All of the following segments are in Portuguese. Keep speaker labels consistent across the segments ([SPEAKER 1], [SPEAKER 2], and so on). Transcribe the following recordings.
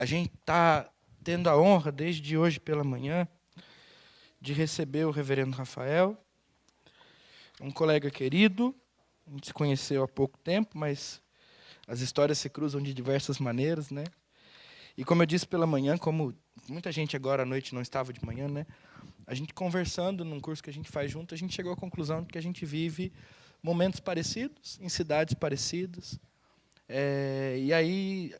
[SPEAKER 1] A gente está tendo a honra, desde hoje pela manhã, de receber o reverendo Rafael, um colega querido. A gente se conheceu há pouco tempo, mas as histórias se cruzam de diversas maneiras, né? E como eu disse pela manhã, como muita gente agora à noite não estava de manhã, né? A gente conversando num curso que a gente faz junto, a gente chegou à conclusão de que a gente vive momentos parecidos, em cidades parecidas. E aí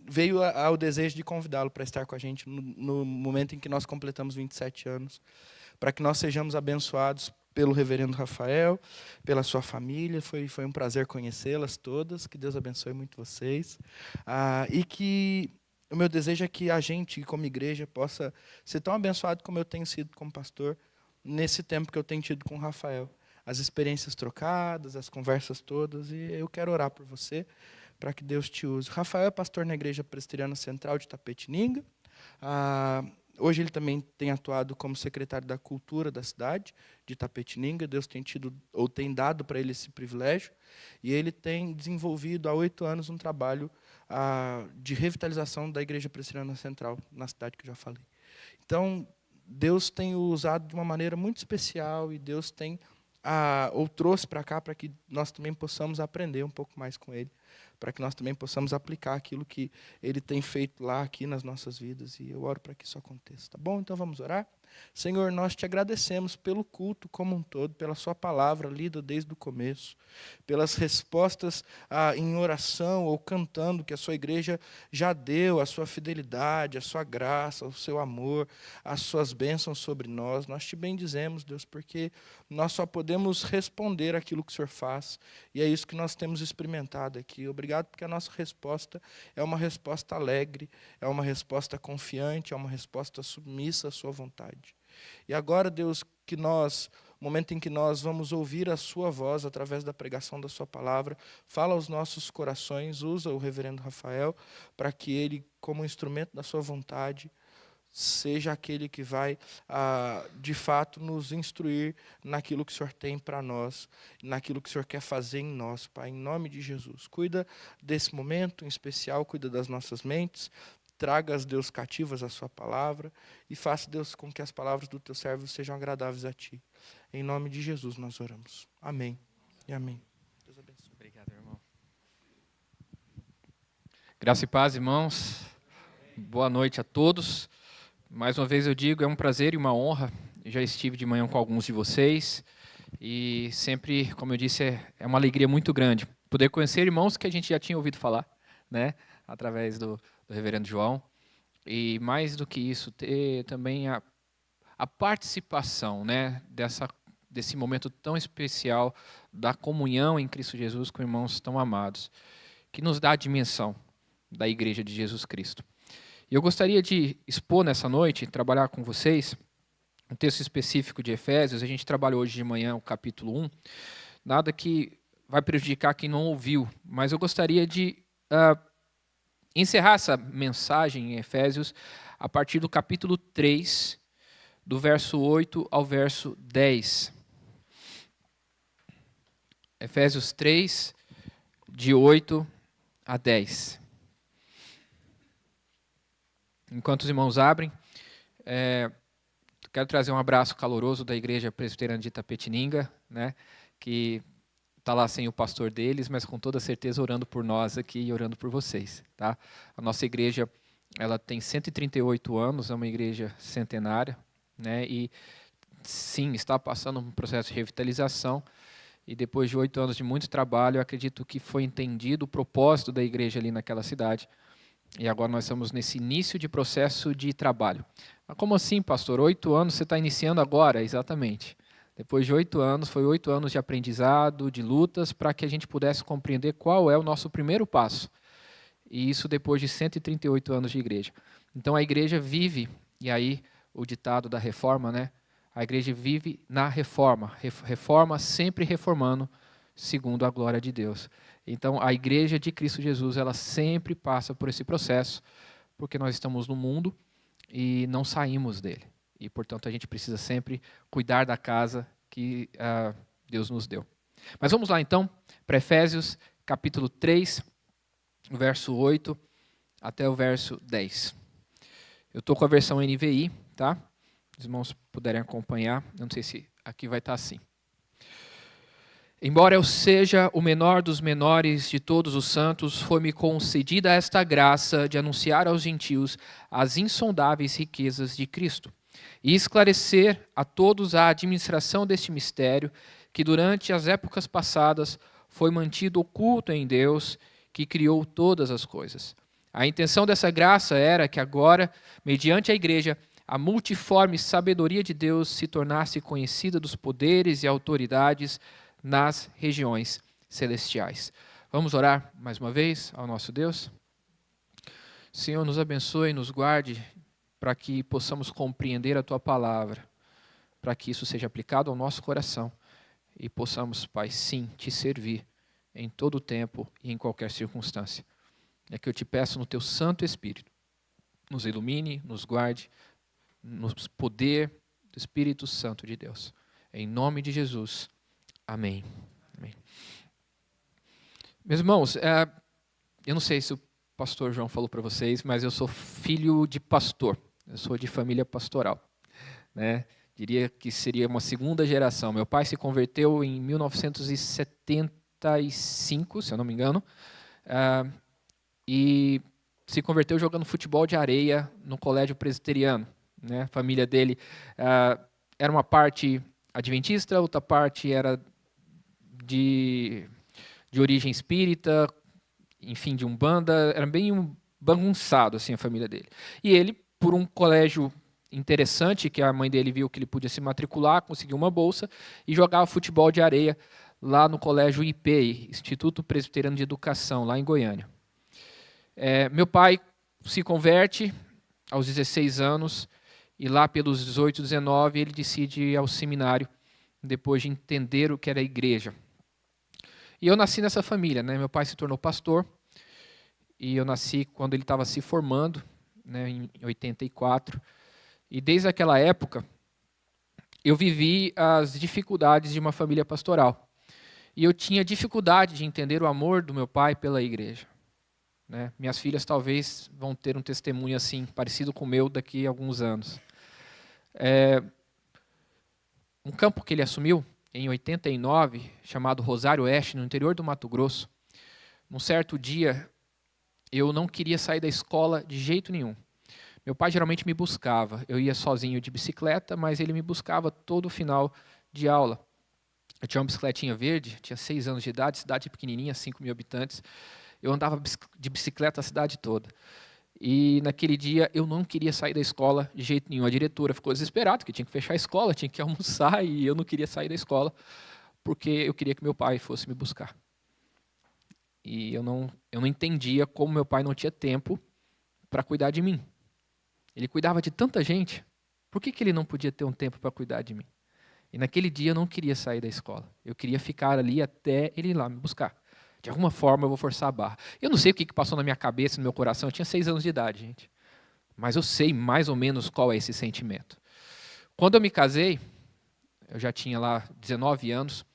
[SPEAKER 1] veio ao desejo de convidá-lo para estar com a gente no momento em que nós completamos 27 anos, para que nós sejamos abençoados pelo reverendo Rafael, pela sua família. Foi um prazer conhecê-las todas. Que Deus abençoe muito vocês. E que o meu desejo é que a gente, como igreja, possa ser tão abençoado como eu tenho sido como pastor nesse tempo que eu tenho tido com o Rafael. As experiências trocadas, as conversas todas, e eu quero orar por você, para que Deus te use. Rafael é pastor na Igreja Presbiteriana Central de Itapetininga. Hoje ele também tem atuado como secretário da Cultura da cidade de Itapetininga. Deus tem tido ou tem dado para ele esse privilégio. E ele tem desenvolvido há 8 anos um trabalho de revitalização da Igreja Presbiteriana Central, na cidade que eu já falei. Então, Deus tem o usado de uma maneira muito especial, e Deus tem ou trouxe para cá para que nós também possamos aprender um pouco mais com ele, para que nós também possamos aplicar aquilo que ele tem feito lá, aqui nas nossas vidas. E eu oro para que isso aconteça. Tá bom? Então vamos orar? Senhor, nós te agradecemos pelo culto como um todo, pela sua palavra lida desde o começo, pelas respostas em oração ou cantando que a sua igreja já deu, a sua fidelidade, a sua graça, o seu amor, as suas bênçãos sobre nós. Nós te bendizemos, Deus, porque nós só podemos responder aquilo que o Senhor faz, e é isso que nós temos experimentado aqui. Obrigado, porque a nossa resposta é uma resposta alegre, é uma resposta confiante, é uma resposta submissa à sua vontade. E agora, Deus, no momento em que nós vamos ouvir a sua voz através da pregação da sua palavra, fala aos nossos corações, usa o reverendo Rafael para que ele, como instrumento da sua vontade, seja aquele que vai, de fato, nos instruir naquilo que o Senhor tem para nós, naquilo que o Senhor quer fazer em nós, Pai, em nome de Jesus. Cuida desse momento em especial, cuida das nossas mentes, traga as, Deus, cativas a sua palavra, e faça, Deus, com que as palavras do teu servo sejam agradáveis a ti. Em nome de Jesus nós oramos. Amém e amém. Deus abençoe.
[SPEAKER 2] Obrigado, irmão. Graça e paz, irmãos. Boa noite a todos. Mais uma vez eu digo, é um prazer e uma honra. Eu já estive de manhã com alguns de vocês, e sempre, como eu disse, é uma alegria muito grande poder conhecer irmãos que a gente já tinha ouvido falar, né, através do reverendo João. E mais do que isso, ter também a participação, né, desse momento tão especial da comunhão em Cristo Jesus com irmãos tão amados, que nos dá a dimensão da Igreja de Jesus Cristo. E eu gostaria de expor nessa noite, trabalhar com vocês, um texto específico de Efésios. A gente trabalhou hoje de manhã o capítulo 1, nada que vai prejudicar quem não ouviu, mas eu gostaria de encerrar essa mensagem em Efésios a partir do capítulo 3, do verso 8 ao verso 10. Efésios 3, de 8 a 10. Enquanto os irmãos abrem, quero trazer um abraço caloroso da Igreja Presbiteriana de Itapetininga, né, que está lá sem o pastor deles, mas com toda certeza orando por nós aqui e orando por vocês. Tá? A nossa igreja, ela tem 138 anos, é uma igreja centenária, né, e sim, está passando um processo de revitalização, e depois de 8 anos de muito trabalho, eu acredito que foi entendido o propósito da igreja ali naquela cidade, e agora nós estamos nesse início de processo de trabalho. Mas como assim, pastor? 8 anos você está iniciando agora? Exatamente. Depois de 8 anos, foi 8 anos de aprendizado, de lutas, para que a gente pudesse compreender qual é o nosso primeiro passo. E isso depois de 138 anos de igreja. Então a igreja vive, e aí o ditado da reforma, né? A igreja vive na reforma. Reforma sempre reformando, segundo a glória de Deus. Então a igreja de Cristo Jesus, ela sempre passa por esse processo, porque nós estamos no mundo e não saímos dele. E, portanto, a gente precisa sempre cuidar da casa que Deus nos deu. Mas vamos lá, então, para Efésios, capítulo 3, verso 8 até o verso 10. Eu estou com a versão NVI, tá? Os irmãos puderem acompanhar. Eu não sei se aqui vai estar assim. Embora eu seja o menor dos menores de todos os santos, foi-me concedida esta graça de anunciar aos gentios as insondáveis riquezas de Cristo e esclarecer a todos a administração deste mistério que durante as épocas passadas foi mantido oculto em Deus, que criou todas as coisas. A intenção dessa graça era que agora, mediante a igreja, a multiforme sabedoria de Deus se tornasse conhecida dos poderes e autoridades nas regiões celestiais. Vamos orar mais uma vez ao nosso Deus? Senhor, nos abençoe e nos guarde para que possamos compreender a Tua palavra, para que isso seja aplicado ao nosso coração e possamos, Pai, sim, Te servir em todo o tempo e em qualquer circunstância. É que eu Te peço no Teu Santo Espírito, nos ilumine, nos guarde, nos poder do Espírito Santo de Deus. Em nome de Jesus. Amém. Amém. Meus irmãos, eu não sei se o pastor João falou para vocês, mas eu sou filho de pastor. Eu sou de família pastoral, né? Diria que seria uma segunda geração. Meu pai se converteu em 1975, se eu não me engano, e se converteu jogando futebol de areia no colégio presbiteriano, né? A família dele era uma parte adventista, outra parte era de origem espírita, enfim, de umbanda, era bem bagunçado assim a família dele. E ele, por um colégio interessante, que a mãe dele viu que ele podia se matricular, conseguiu uma bolsa e jogava futebol de areia lá no colégio IPEI, Instituto Presbiteriano de Educação, lá em Goiânia. Meu pai se converte aos 16 anos e lá pelos 18, 19 ele decide ir ao seminário, depois de entender o que era a igreja. E eu nasci nessa família, né? Meu pai se tornou pastor e eu nasci quando ele estava se formando, né, em 84. E desde aquela época eu vivi as dificuldades de uma família pastoral. E eu tinha dificuldade de entender o amor do meu pai pela igreja, né? Minhas filhas talvez vão ter um testemunho assim, parecido com o meu daqui a alguns anos. Um campo que ele assumiu em 89, chamado Rosário Oeste, no interior do Mato Grosso. Num certo dia, eu não queria sair da escola de jeito nenhum. Meu pai geralmente me buscava. Eu ia sozinho de bicicleta, mas ele me buscava todo final de aula. Eu tinha uma bicicletinha verde, tinha 6 anos de idade, cidade pequenininha, 5.000 habitantes. Eu andava de bicicleta a cidade toda. E naquele dia eu não queria sair da escola de jeito nenhum. A diretora ficou desesperada, porque tinha que fechar a escola, tinha que almoçar, e eu não queria sair da escola, porque eu queria que meu pai fosse me buscar. E eu não entendia como meu pai não tinha tempo para cuidar de mim. Ele cuidava de tanta gente, por que ele não podia ter um tempo para cuidar de mim? E naquele dia eu não queria sair da escola. Eu queria ficar ali até ele ir lá me buscar. De alguma forma eu vou forçar a barra. Eu não sei o que passou na minha cabeça, no meu coração. Eu tinha 6 anos de idade, gente. Mas eu sei mais ou menos qual é esse sentimento. Quando eu me casei, eu já tinha lá 19 anos,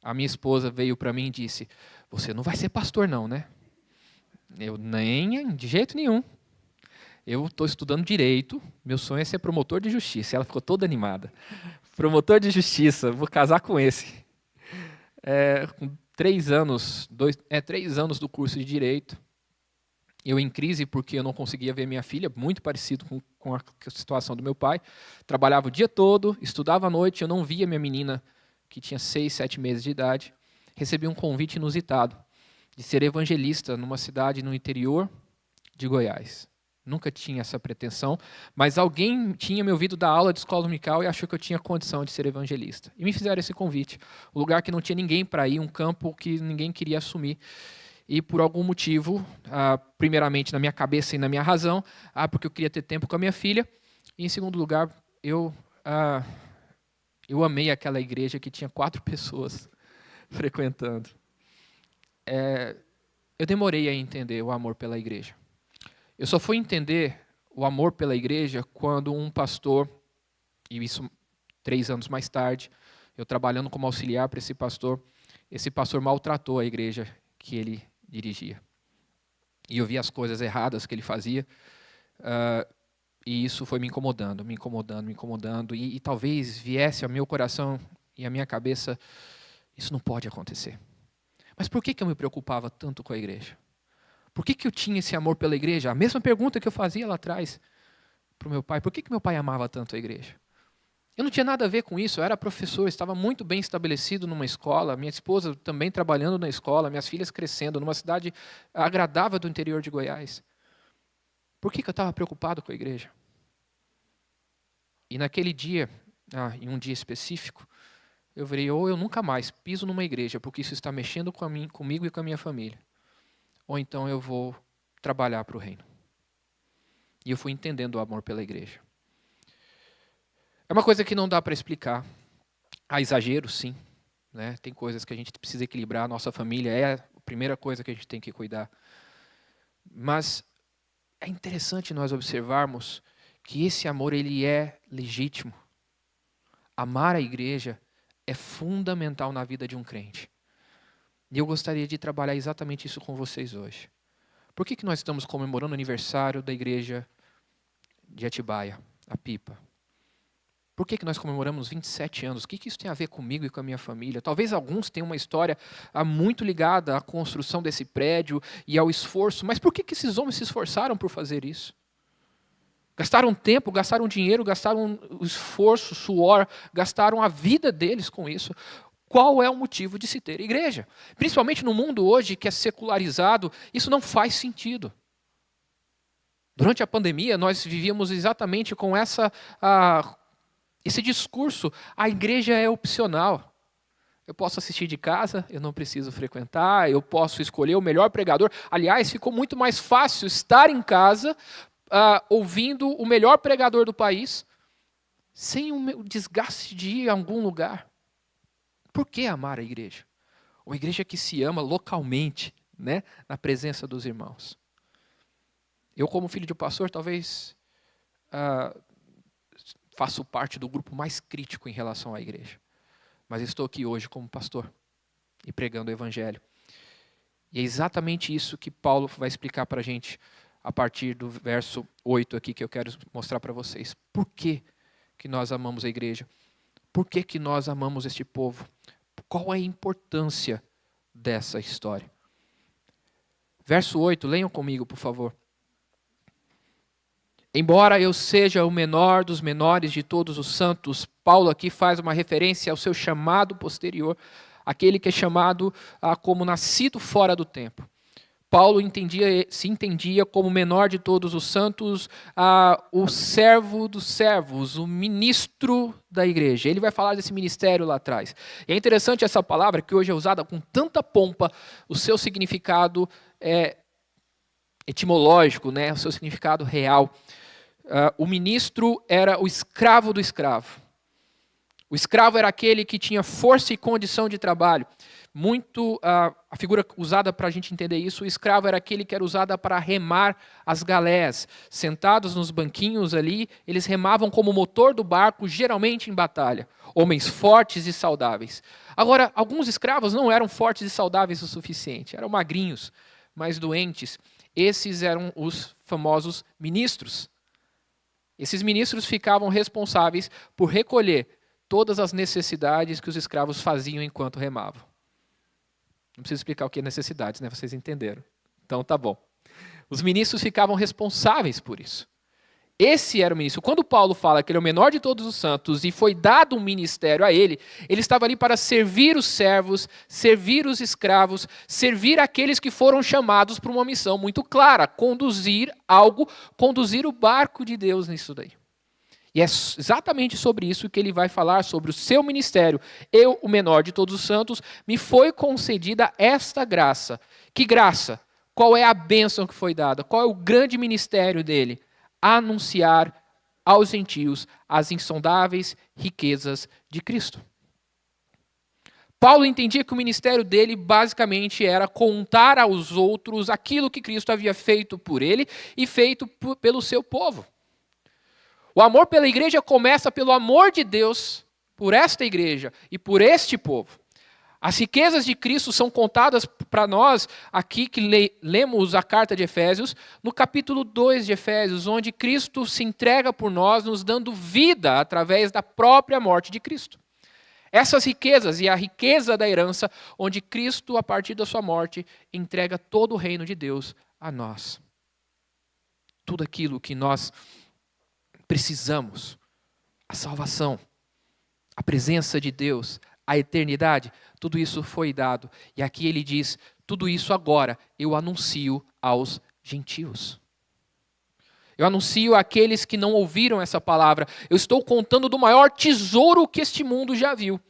[SPEAKER 2] a minha esposa veio para mim e disse: "Você não vai ser pastor não, né?" Eu, nem, de jeito nenhum. Eu estou estudando direito, meu sonho é ser promotor de justiça. Ela ficou toda animada. Promotor de justiça, vou casar com esse. Com 3 anos do curso de Direito, eu em crise porque eu não conseguia ver minha filha, muito parecido com a situação do meu pai. Trabalhava o dia todo, estudava à noite, eu não via minha menina, que tinha 6, 7 meses de idade. Recebi um convite inusitado de ser evangelista numa cidade no interior de Goiás. Nunca tinha essa pretensão, mas alguém tinha me ouvido dar aula de escola dominical e achou que eu tinha condição de ser evangelista. E me fizeram esse convite. Um lugar que não tinha ninguém para ir, um campo que ninguém queria assumir. E por algum motivo, primeiramente na minha cabeça e na minha razão, porque eu queria ter tempo com a minha filha. E em segundo lugar, eu amei aquela igreja que tinha 4 pessoas frequentando. Eu demorei a entender o amor pela igreja. Eu só fui entender o amor pela igreja quando um pastor, e isso 3 anos mais tarde, eu trabalhando como auxiliar para esse pastor maltratou a igreja que ele dirigia. e eu via as coisas erradas que ele fazia, e isso foi me incomodando, e talvez viesse ao meu coração e à minha cabeça, isso não pode acontecer. Mas por que eu me preocupava tanto com a igreja? Por que eu tinha esse amor pela igreja? A mesma pergunta que eu fazia lá atrás para o meu pai, por que meu pai amava tanto a igreja? Eu não tinha nada a ver com isso, eu era professor, estava muito bem estabelecido numa escola, minha esposa também trabalhando na escola, minhas filhas crescendo, numa cidade agradável do interior de Goiás. Por que eu estava preocupado com a igreja? E naquele dia, em um dia específico, eu virei, ou eu nunca mais piso numa igreja, porque isso está mexendo comigo e com a minha família. Ou então eu vou trabalhar para o reino. E eu fui entendendo o amor pela igreja. É uma coisa que não dá para explicar. Há exageros, sim. Né? Tem coisas que a gente precisa equilibrar. A nossa família é a primeira coisa que a gente tem que cuidar. Mas é interessante nós observarmos que esse amor ele é legítimo. Amar a igreja é fundamental na vida de um crente. E eu gostaria de trabalhar exatamente isso com vocês hoje. Por que nós estamos comemorando o aniversário da igreja de Atibaia, a Pipa? Por que nós comemoramos 27 anos? O que isso tem a ver comigo e com a minha família? Talvez alguns tenham uma história muito ligada à construção desse prédio e ao esforço, mas por que esses homens se esforçaram por fazer isso? Gastaram tempo, gastaram dinheiro, gastaram o esforço, suor, gastaram a vida deles com isso. Qual é o motivo de se ter igreja? Principalmente no mundo hoje que é secularizado, isso não faz sentido. Durante a pandemia, nós vivíamos exatamente com esse discurso, a igreja é opcional. Eu posso assistir de casa, eu não preciso frequentar, eu posso escolher o melhor pregador. Aliás, ficou muito mais fácil estar em casa ouvindo o melhor pregador do país, sem o desgaste de ir a algum lugar. Por que amar a igreja? Uma igreja que se ama localmente, né, na presença dos irmãos. Eu, como filho de pastor, talvez faço parte do grupo mais crítico em relação à igreja. Mas estou aqui hoje como pastor e pregando o evangelho. E é exatamente isso que Paulo vai explicar para a gente a partir do verso 8 aqui que eu quero mostrar para vocês. Por que nós amamos a igreja? Por que nós amamos este povo? Qual é a importância dessa história? Verso 8, leiam comigo, por favor. Embora eu seja o menor dos menores de todos os santos, Paulo aqui faz uma referência ao seu chamado posterior, aquele que é chamado como nascido fora do tempo. Paulo se entendia como o menor de todos os santos, o servo dos servos, o ministro da igreja. Ele vai falar desse ministério lá atrás. E é interessante essa palavra, que hoje é usada com tanta pompa, o seu significado etimológico, né? O seu significado real. O ministro era o escravo do escravo. O escravo era aquele que tinha força e condição de trabalho. A figura usada para a gente entender isso, o escravo era aquele que era usado para remar as galés. Sentados nos banquinhos ali, eles remavam como motor do barco, geralmente em batalha. Homens fortes e saudáveis. Agora, alguns escravos não eram fortes e saudáveis o suficiente. Eram magrinhos, mais doentes. Esses eram os famosos ministros. Esses ministros ficavam responsáveis por recolher todas as necessidades que os escravos faziam enquanto remavam. Não preciso explicar o que é necessidades, né? Vocês entenderam. Então tá bom. Os ministros ficavam responsáveis por isso. Esse era o ministro. Quando Paulo fala que ele é o menor de todos os santos e foi dado um ministério a ele, ele estava ali para servir os servos, servir os escravos, servir aqueles que foram chamados para uma missão muito clara, conduzir o barco de Deus nisso daí. E é exatamente sobre isso que ele vai falar, sobre o seu ministério. Eu, o menor de todos os santos, me foi concedida esta graça. Que graça? Qual é a bênção que foi dada? Qual é o grande ministério dele? Anunciar aos gentios as insondáveis riquezas de Cristo. Paulo entendia que o ministério dele basicamente era contar aos outros aquilo que Cristo havia feito por ele e feito pelo seu povo. O amor pela igreja começa pelo amor de Deus por esta igreja e por este povo. As riquezas de Cristo são contadas para nós, aqui que lemos a carta de Efésios, no capítulo 2 de Efésios, onde Cristo se entrega por nós, nos dando vida através da própria morte de Cristo. Essas riquezas e a riqueza da herança, onde Cristo, a partir da sua morte, entrega todo o reino de Deus a nós. Tudo aquilo que nós precisamos, a salvação, a presença de Deus, a eternidade, tudo isso foi dado. E aqui ele diz, tudo isso agora eu anuncio aos gentios. Eu anuncio àqueles que não ouviram essa palavra. Eu estou contando do maior tesouro que este mundo já viu.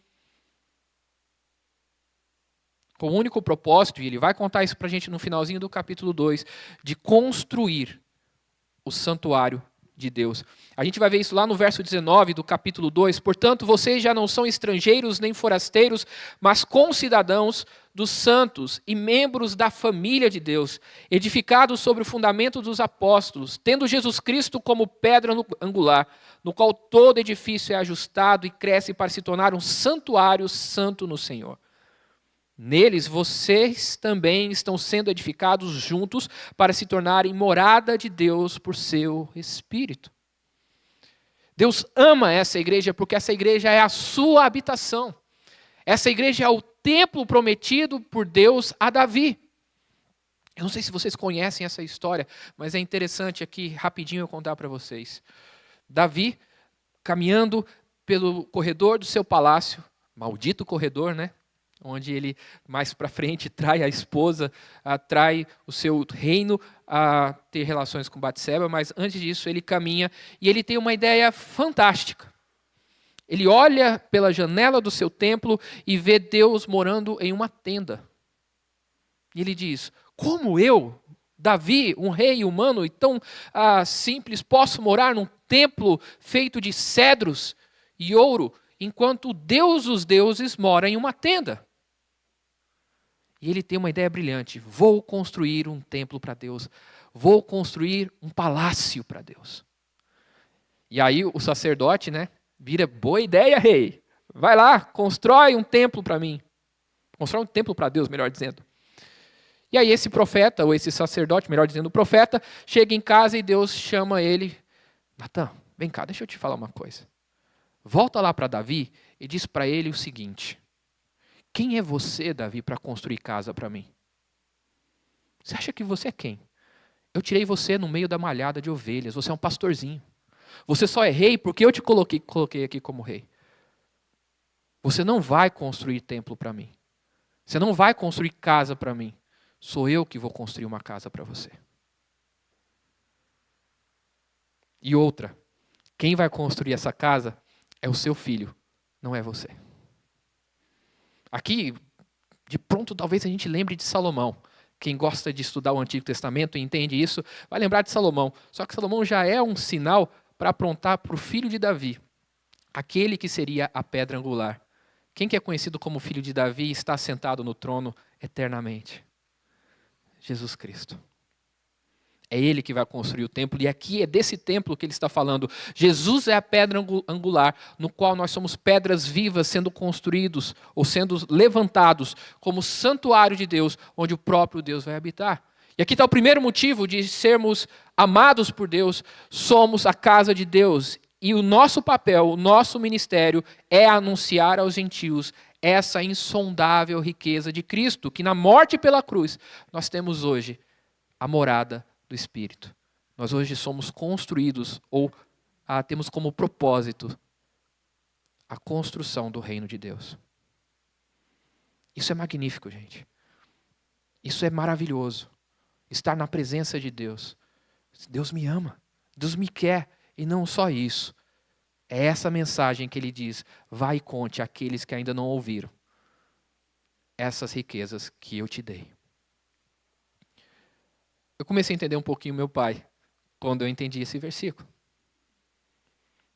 [SPEAKER 2] Com o único propósito, e ele vai contar isso para a gente no finalzinho do capítulo 2, de construir o santuário de Deus. A gente vai ver isso lá no verso 19 do capítulo 2. Portanto, vocês já não são estrangeiros nem forasteiros, mas concidadãos dos santos e membros da família de Deus, edificados sobre o fundamento dos apóstolos, tendo Jesus Cristo como pedra angular, no qual todo edifício é ajustado e cresce para se tornar um santuário santo no Senhor. Neles vocês também estão sendo edificados juntos para se tornarem morada de Deus por seu Espírito. Deus ama essa igreja porque essa igreja é a sua habitação. Essa igreja é o templo prometido por Deus a Davi. Eu não sei se vocês conhecem essa história, mas é interessante aqui, rapidinho eu contar para vocês. Davi, caminhando pelo corredor do seu palácio, maldito corredor, né? Onde ele, mais para frente, trai a esposa, trai o seu reino a ter relações com Batseba, mas antes disso ele caminha e ele tem uma ideia fantástica. Ele olha pela janela do seu templo e vê Deus morando em uma tenda. E ele diz, como eu, Davi, um rei humano e tão simples, posso morar num templo feito de cedros e ouro, enquanto o Deus dos deuses mora em uma tenda? E ele tem uma ideia brilhante. Vou construir um templo para Deus. Vou construir um palácio para Deus. E aí o sacerdote, né, vira, boa ideia, rei. Vai lá, constrói um templo para mim. Constrói um templo para Deus, melhor dizendo. E aí esse profeta, ou esse sacerdote, melhor dizendo, o profeta, chega em casa e Deus chama ele. Natan, vem cá, deixa eu te falar uma coisa. Volta lá para Davi e diz para ele o seguinte. Quem é você, Davi, para construir casa para mim? Você acha que você é quem? Eu tirei você no meio da malhada de ovelhas. Você é um pastorzinho. Você só é rei porque eu te coloquei aqui como rei. Você não vai construir templo para mim. Você não vai construir casa para mim. Sou eu que vou construir uma casa para você. E outra, quem vai construir essa casa é o seu filho, não é você. Aqui, de pronto, talvez a gente lembre de Salomão. Quem gosta de estudar o Antigo Testamento e entende isso, vai lembrar de Salomão. Só que Salomão já é um sinal para apontar para o filho de Davi, aquele que seria a pedra angular. Quem que é conhecido como filho de Davi e está sentado no trono eternamente? Jesus Cristo. É ele que vai construir o templo, e aqui é desse templo que ele está falando. Jesus é a pedra angular, no qual nós somos pedras vivas sendo construídos, ou sendo levantados como santuário de Deus, onde o próprio Deus vai habitar. E aqui está o primeiro motivo de sermos amados por Deus, somos a casa de Deus. E o nosso papel, o nosso ministério é anunciar aos gentios essa insondável riqueza de Cristo, que na morte pela cruz nós temos hoje a morada do Espírito. Nós hoje somos construídos, ou temos como propósito a construção do reino de Deus. Isso é magnífico, gente. Isso é maravilhoso. Estar na presença de Deus. Deus me ama, Deus me quer, e não só isso. É essa mensagem que ele diz, vai e conte àqueles que ainda não ouviram essas riquezas que eu te dei. Eu comecei a entender um pouquinho meu pai quando eu entendi esse versículo.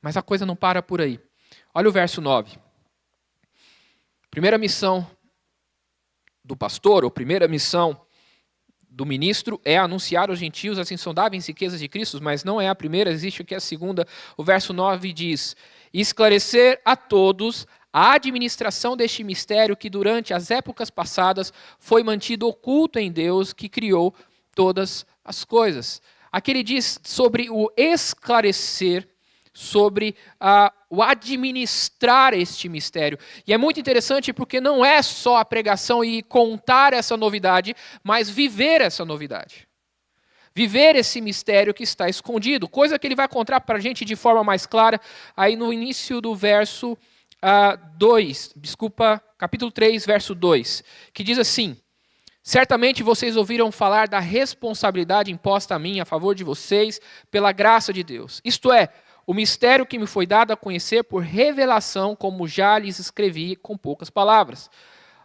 [SPEAKER 2] Mas a coisa não para por aí. Olha o verso 9. Primeira missão do pastor, ou primeira missão do ministro, é anunciar aos gentios as insondáveis riquezas de Cristo, mas não é a primeira, existe aqui a segunda. O verso 9 diz, esclarecer a todos a administração deste mistério que durante as épocas passadas foi mantido oculto em Deus que criou todas as coisas. Aqui ele diz sobre o esclarecer, sobre o administrar este mistério. E é muito interessante porque não é só a pregação e contar essa novidade, mas viver essa novidade. Viver esse mistério que está escondido, coisa que ele vai contar para a gente de forma mais clara aí no início do verso 2, capítulo 3, verso 2, que diz assim: certamente vocês ouviram falar da responsabilidade imposta a mim a favor de vocês pela graça de Deus. Isto é, o mistério que me foi dado a conhecer por revelação, como já lhes escrevi com poucas palavras.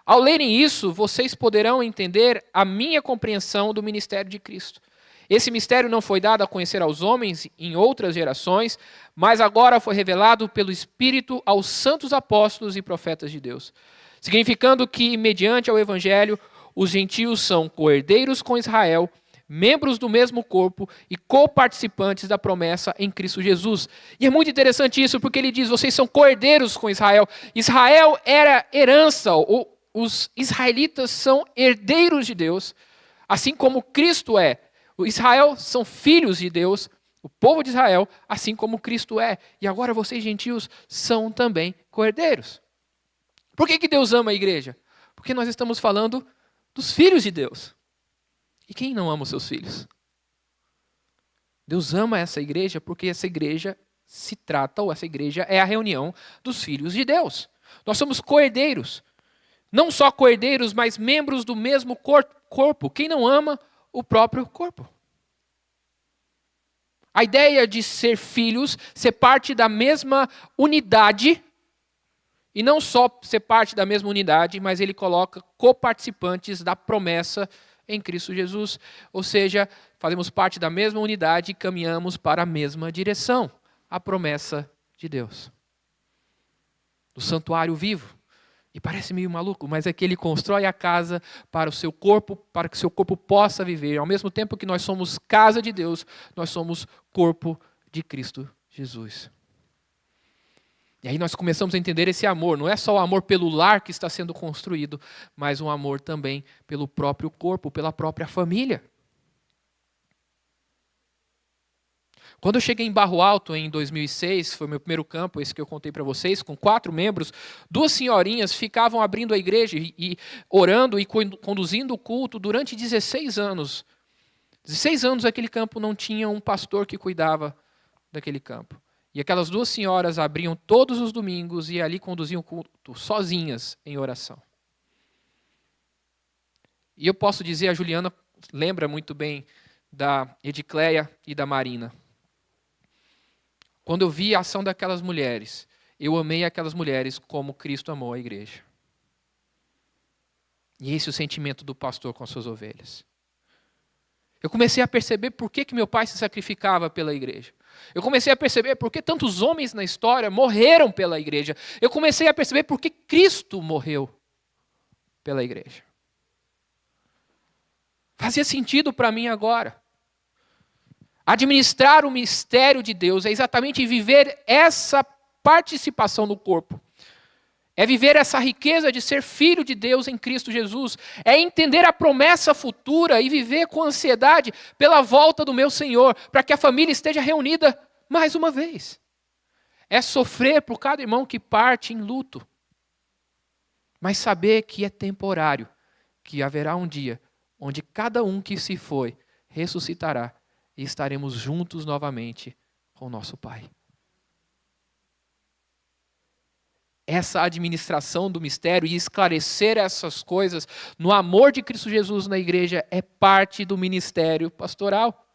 [SPEAKER 2] Ao lerem isso, vocês poderão entender a minha compreensão do ministério de Cristo. Esse mistério não foi dado a conhecer aos homens em outras gerações, mas agora foi revelado pelo Espírito aos santos apóstolos e profetas de Deus, significando que, mediante ao Evangelho, os gentios são co-herdeiros com Israel, membros do mesmo corpo e coparticipantes da promessa em Cristo Jesus. E é muito interessante isso, porque ele diz, vocês são co-herdeiros com Israel. Israel era herança, os israelitas são herdeiros de Deus, assim como Cristo é. O Israel são filhos de Deus, o povo de Israel, assim como Cristo é. E agora vocês, gentios, são também co-herdeiros. Por que Deus ama a igreja? Porque nós estamos falando dos filhos de Deus. E quem não ama os seus filhos? Deus ama essa igreja porque essa igreja essa igreja é a reunião dos filhos de Deus. Nós somos co-herdeiros. Não só co-herdeiros, mas membros do mesmo corpo. Quem não ama o próprio corpo? A ideia de ser filhos, ser parte da mesma unidade, e não só ser parte da mesma unidade, mas ele coloca coparticipantes da promessa em Cristo Jesus. Ou seja, fazemos parte da mesma unidade e caminhamos para a mesma direção, a promessa de Deus. Do santuário vivo. E parece meio maluco, mas é que ele constrói a casa para o seu corpo, para que o seu corpo possa viver. Ao mesmo tempo que nós somos casa de Deus, nós somos corpo de Cristo Jesus. E aí nós começamos a entender esse amor. Não é só o amor pelo lar que está sendo construído, mas um amor também pelo próprio corpo, pela própria família. Quando eu cheguei em Barro Alto em 2006, foi meu primeiro campo, esse que eu contei para vocês, com 4 membros, 2 senhorinhas ficavam abrindo a igreja e orando e conduzindo o culto durante 16 anos. 16 anos aquele campo não tinha um pastor que cuidava daquele campo. E aquelas 2 senhoras abriam todos os domingos e ali conduziam o culto sozinhas em oração. E eu posso dizer, a Juliana lembra muito bem da Edicleia e da Marina. Quando eu vi a ação daquelas mulheres, eu amei aquelas mulheres como Cristo amou a igreja. E esse é o sentimento do pastor com as suas ovelhas. Eu comecei a perceber por que meu pai se sacrificava pela igreja. Eu comecei a perceber por que tantos homens na história morreram pela igreja. Eu comecei a perceber por que Cristo morreu pela igreja. Fazia sentido para mim agora. Administrar o mistério de Deus é exatamente viver essa participação no corpo. É viver essa riqueza de ser filho de Deus em Cristo Jesus. É entender a promessa futura e viver com ansiedade pela volta do meu Senhor, para que a família esteja reunida mais uma vez. É sofrer por cada irmão que parte em luto. Mas saber que é temporário, que haverá um dia onde cada um que se foi ressuscitará e estaremos juntos novamente com o nosso Pai. Essa administração do mistério e esclarecer essas coisas no amor de Cristo Jesus na igreja é parte do ministério pastoral.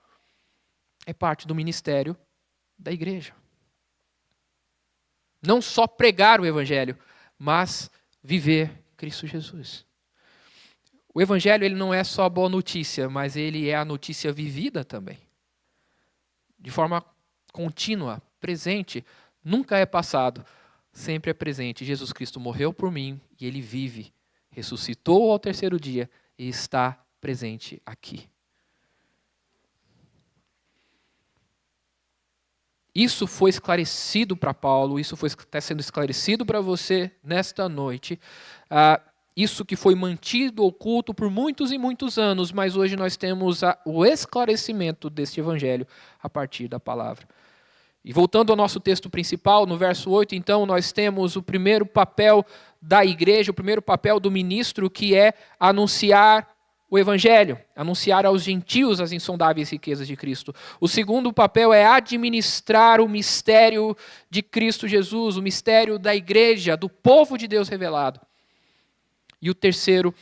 [SPEAKER 2] É parte do ministério da igreja. Não só pregar o evangelho, mas viver Cristo Jesus. O evangelho ele não é só boa notícia, mas ele é a notícia vivida também. De forma contínua, presente, nunca é passado, sempre é presente. Jesus Cristo morreu por mim e ele vive, ressuscitou ao 3º dia e está presente aqui. Isso foi esclarecido para Paulo, isso está sendo esclarecido para você nesta noite. Isso que foi mantido oculto por muitos e muitos anos, mas hoje nós temos o esclarecimento deste evangelho a partir da palavra. E voltando ao nosso texto principal, no verso 8, então, nós temos o primeiro papel da igreja, o primeiro papel do ministro, que é anunciar o evangelho, anunciar aos gentios as insondáveis riquezas de Cristo. O segundo papel é administrar o mistério de Cristo Jesus, o mistério da igreja, do povo de Deus revelado. E o terceiro,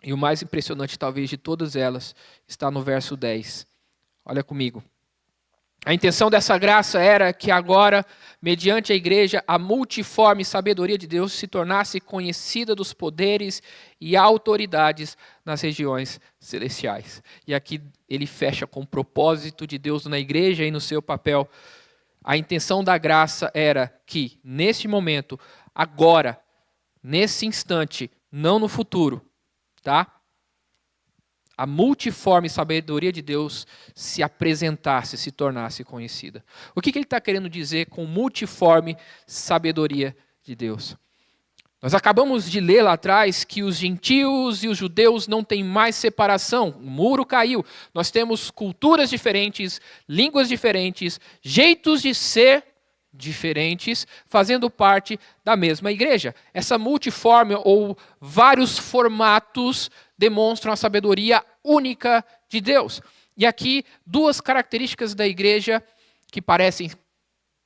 [SPEAKER 2] e o mais impressionante talvez de todas elas, está no verso 10. Olha comigo. A intenção dessa graça era que agora, mediante a igreja, a multiforme sabedoria de Deus se tornasse conhecida dos poderes e autoridades nas regiões celestiais. E aqui ele fecha com o propósito de Deus na igreja e no seu papel. A intenção da graça era que, neste momento, agora, nesse instante, não no futuro, tá? A multiforme sabedoria de Deus se apresentasse, se tornasse conhecida. O que ele está querendo dizer com multiforme sabedoria de Deus? Nós acabamos de ler lá atrás que os gentios e os judeus não têm mais separação, o muro caiu. Nós temos culturas diferentes, línguas diferentes, jeitos de ser diferentes, fazendo parte da mesma igreja. Essa multiforme ou vários formatos demonstram a sabedoria única de Deus. E aqui, duas características da igreja que parecem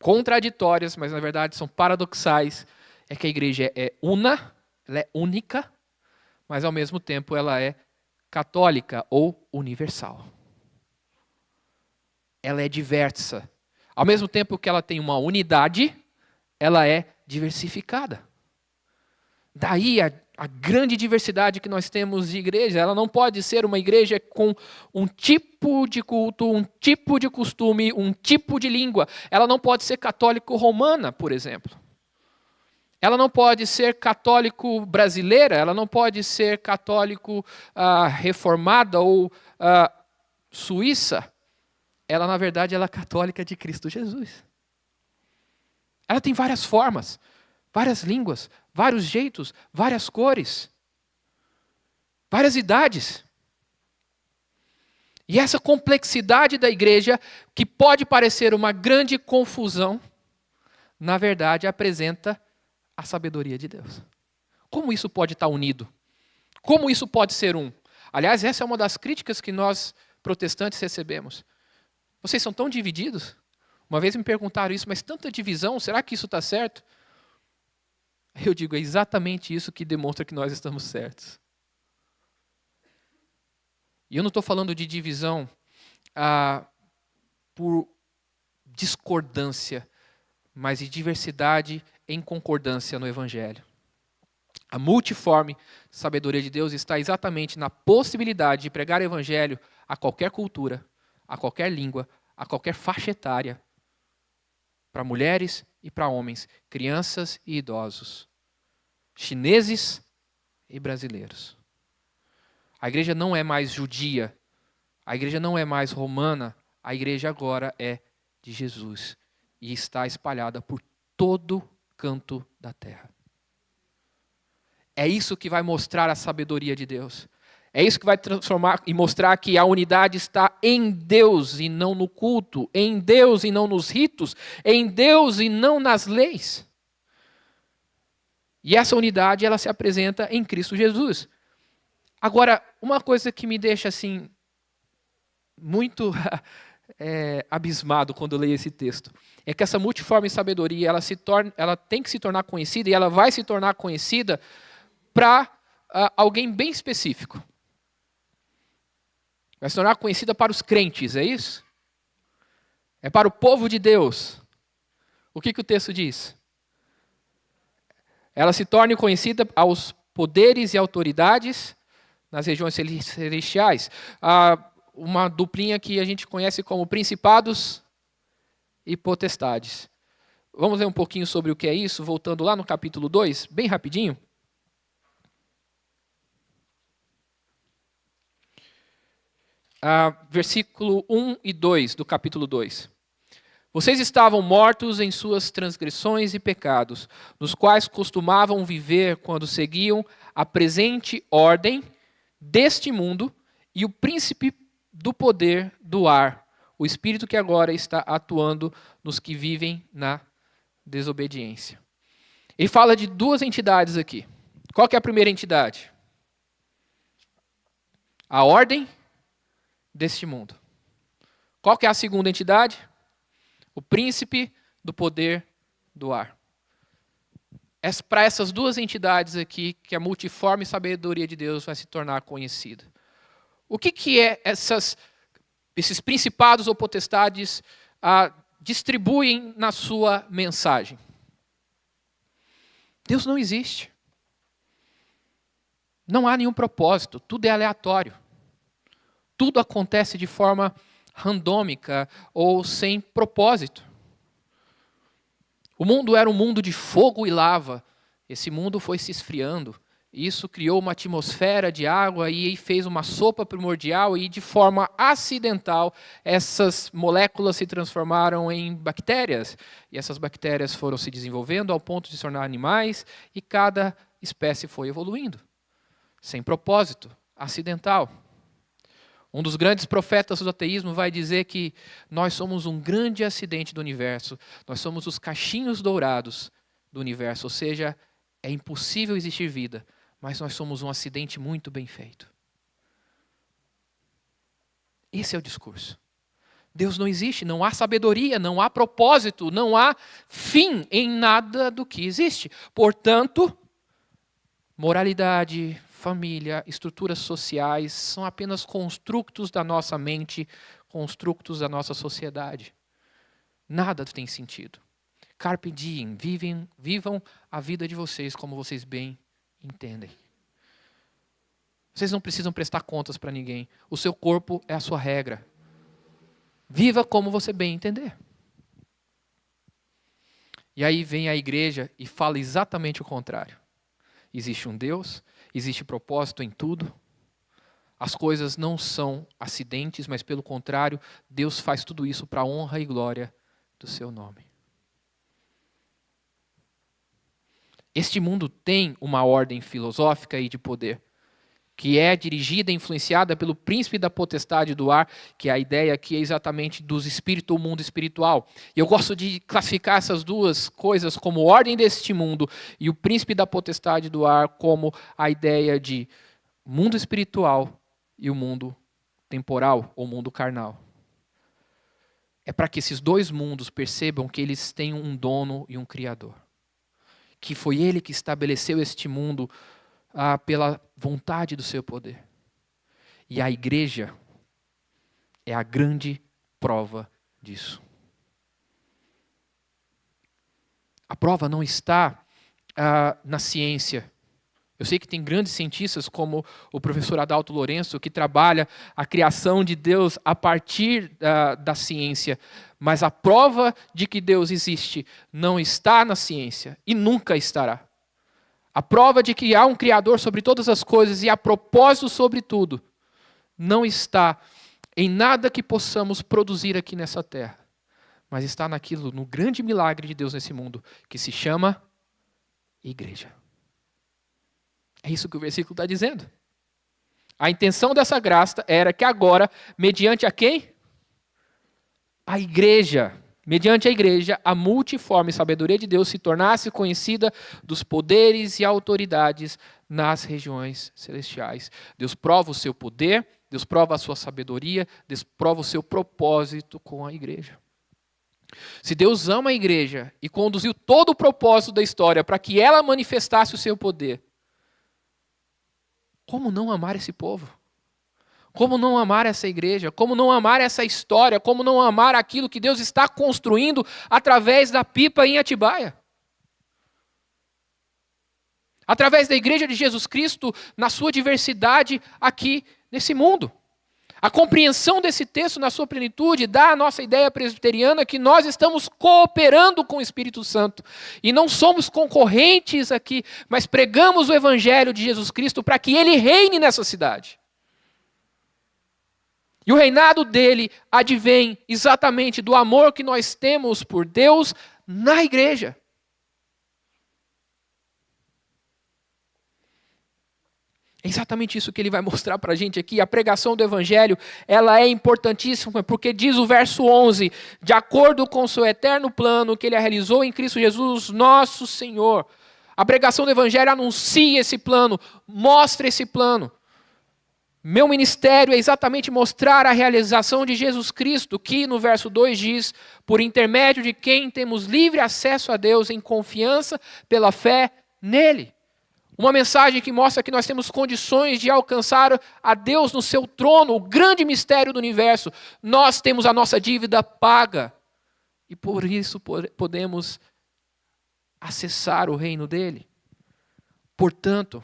[SPEAKER 2] contraditórias, mas na verdade são paradoxais, é que a igreja é una, ela é única, mas ao mesmo tempo ela é católica ou universal. Ela é diversa. Ao mesmo tempo que ela tem uma unidade, ela é diversificada. Daí a grande diversidade que nós temos de igreja. Ela não pode ser uma igreja com um tipo de culto, um tipo de costume, um tipo de língua. Ela não pode ser católico-romana, por exemplo. Ela não pode ser católico brasileira, ela não pode ser católico reformada ou suíça. Ela, na verdade, ela é católica de Cristo Jesus. Ela tem várias formas, várias línguas, vários jeitos, várias cores, várias idades. E essa complexidade da igreja, que pode parecer uma grande confusão, na verdade apresenta a sabedoria de Deus. Como isso pode estar unido? Como isso pode ser um? Aliás, essa é uma das críticas que nós, protestantes, recebemos. Vocês são tão divididos? Uma vez me perguntaram isso, mas tanta divisão, será que isso está certo? Eu digo, é exatamente isso que demonstra que nós estamos certos. E eu não estou falando de divisão por discordância, mas de diversidade em concordância no Evangelho. A multiforme sabedoria de Deus está exatamente na possibilidade de pregar o Evangelho a qualquer cultura, a qualquer língua, a qualquer faixa etária, para mulheres e para homens, crianças e idosos, chineses e brasileiros. A igreja não é mais judia, a igreja não é mais romana, a igreja agora é de Jesus e está espalhada por todo canto da terra. É isso que vai mostrar a sabedoria de Deus. É isso que vai transformar e mostrar que a unidade está em Deus e não no culto, em Deus e não nos ritos, em Deus e não nas leis. E essa unidade, ela se apresenta em Cristo Jesus. Agora, uma coisa que me deixa assim muito abismado quando eu leio esse texto, é que essa multiforme sabedoria, ela tem que se tornar conhecida e ela vai se tornar conhecida para alguém bem específico. Vai se tornar conhecida para os crentes, é isso? É para o povo de Deus. O que o texto diz? Ela se torne conhecida aos poderes e autoridades nas regiões celestiais. Uma duplinha que a gente conhece como principados e potestades. Vamos ler um pouquinho sobre o que é isso, voltando lá no capítulo 2, bem rapidinho. Versículo 1 e 2 do capítulo 2. Vocês estavam mortos em suas transgressões e pecados, nos quais costumavam viver quando seguiam a presente ordem deste mundo e o príncipe do poder do ar, o espírito que agora está atuando nos que vivem na desobediência. Ele fala de duas entidades aqui. Qual que é a primeira entidade? A ordem deste mundo. Qual que é a segunda entidade? O príncipe do poder do ar. É para essas duas entidades aqui que a multiforme sabedoria de Deus vai se tornar conhecida. O que é esses principados ou potestades distribuem na sua mensagem? Deus não existe. Não há nenhum propósito, tudo é aleatório. Tudo acontece de forma randômica ou sem propósito. O mundo era um mundo de fogo e lava. Esse mundo foi se esfriando. Isso criou uma atmosfera de água e fez uma sopa primordial e, de forma acidental, essas moléculas se transformaram em bactérias. E essas bactérias foram se desenvolvendo ao ponto de se tornar animais e cada espécie foi evoluindo. Sem propósito, acidental. Um dos grandes profetas do ateísmo vai dizer que nós somos um grande acidente do universo. Nós somos os cachinhos dourados do universo. Ou seja, é impossível existir vida, mas nós somos um acidente muito bem feito. Esse é o discurso. Deus não existe, não há sabedoria, não há propósito, não há fim em nada do que existe. Portanto, moralidade, família, estruturas sociais são apenas construtos da nossa mente, construtos da nossa sociedade. Nada tem sentido. Carpe diem, vivam a vida de vocês como vocês bem entendem. Vocês não precisam prestar contas para ninguém. O seu corpo é a sua regra. Viva como você bem entender. E aí vem a igreja e fala exatamente o contrário. Existe um Deus, existe propósito em tudo. As coisas não são acidentes, mas pelo contrário, Deus faz tudo isso para a honra e glória do seu nome. Este mundo tem uma ordem filosófica e de poder, que é dirigida e influenciada pelo príncipe da potestade do ar, que a ideia aqui é exatamente dos espíritos ou mundo espiritual. E eu gosto de classificar essas duas coisas como ordem deste mundo e o príncipe da potestade do ar como a ideia de mundo espiritual e o mundo temporal ou mundo carnal. É para que esses dois mundos percebam que eles têm um dono e um criador. Que foi ele que estabeleceu este mundo pela vontade do seu poder. E a igreja é a grande prova disso. A prova não está na ciência. Eu sei que tem grandes cientistas como o professor Adalto Lourenço, que trabalha a criação de Deus a partir da ciência. Mas a prova de que Deus existe não está na ciência e nunca estará. A prova de que há um Criador sobre todas as coisas e há propósito sobre tudo não está em nada que possamos produzir aqui nessa terra, mas está no grande milagre de Deus nesse mundo, que se chama igreja. É isso que o versículo está dizendo. A intenção dessa graça era que agora, mediante a quem? A igreja. Mediante a igreja, a multiforme sabedoria de Deus se tornasse conhecida dos poderes e autoridades nas regiões celestiais. Deus prova o seu poder, Deus prova a sua sabedoria, Deus prova o seu propósito com a igreja. Se Deus ama a igreja e conduziu todo o propósito da história para que ela manifestasse o seu poder, como não amar esse povo? Como não amar essa igreja? Como não amar essa história? Como não amar aquilo que Deus está construindo através da pipa em Atibaia? Através da igreja de Jesus Cristo, na sua diversidade aqui nesse mundo. A compreensão desse texto na sua plenitude dá à nossa ideia presbiteriana que nós estamos cooperando com o Espírito Santo. E não somos concorrentes aqui, mas pregamos o Evangelho de Jesus Cristo para que ele reine nessa cidade. E o reinado dele advém exatamente do amor que nós temos por Deus na igreja. É exatamente isso que ele vai mostrar para a gente aqui. A pregação do evangelho, ela é importantíssima, porque diz o verso 11, de acordo com o seu eterno plano que ele realizou em Cristo Jesus, nosso Senhor. A pregação do evangelho anuncia esse plano, mostra esse plano. Meu ministério é exatamente mostrar a realização de Jesus Cristo, que no verso 2 diz, por intermédio de quem temos livre acesso a Deus em confiança pela fé nele. Uma mensagem que mostra que nós temos condições de alcançar a Deus no seu trono, o grande mistério do universo. Nós temos a nossa dívida paga e por isso podemos acessar o reino dele. Portanto,